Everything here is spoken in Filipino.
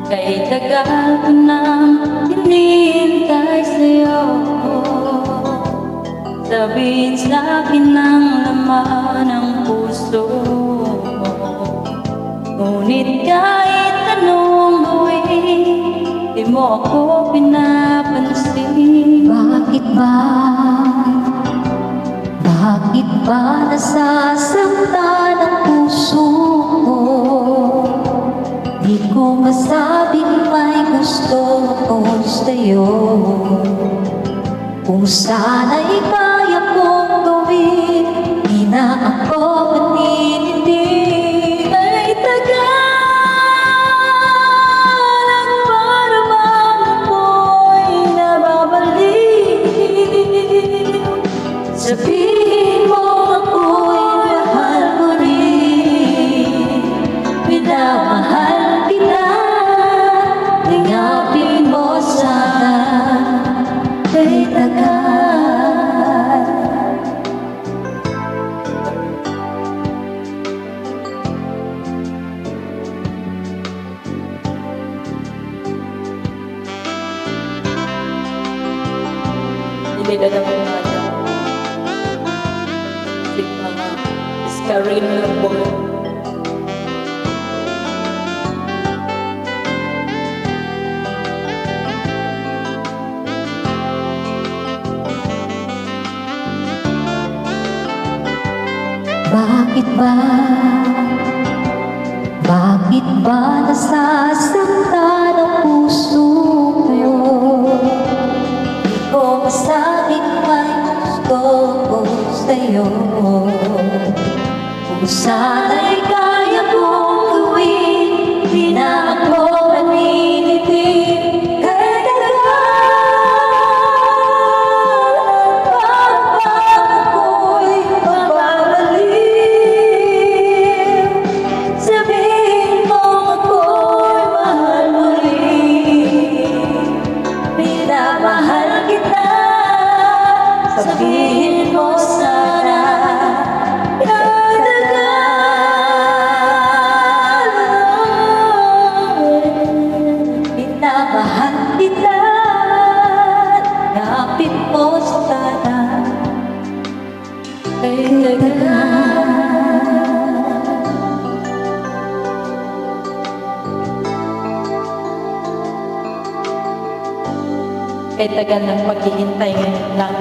kay tagal ko nang hinihintay sa'yo. Sabihin sa'kin ang laman ng puso mo, ngunit kahit anong gawin, di mo ako pinapansin. Bakit ba? Bakit ba nasasaktan ang puso ko? Di ko masabing may gusto ako sa'yo. Kung sana'y kaya kong gawin, di na ako maninindig. Ay tagal at para bang ako'y nababaliw. Sabihin mo ako'y mahal mo rin, minamahal kita, lingapin mo sana kay tagal. Nilida na mga mga iskarin ng buhay. Bakit ba? Bakit ba nasasaktan ang puso ko? Di ko masabing may gusto ko sa'yo. Kung sana'y kaya kong gawin, di na ako maninitig. Kaya tagal at ako'y mababaliw. Sabihin mo ako'y mahal mo rin, minamahal kita. Sabihin mo sana minamahal kita, napit mo sana kay tagal. Kay tagal ng paghihintay ngayon lang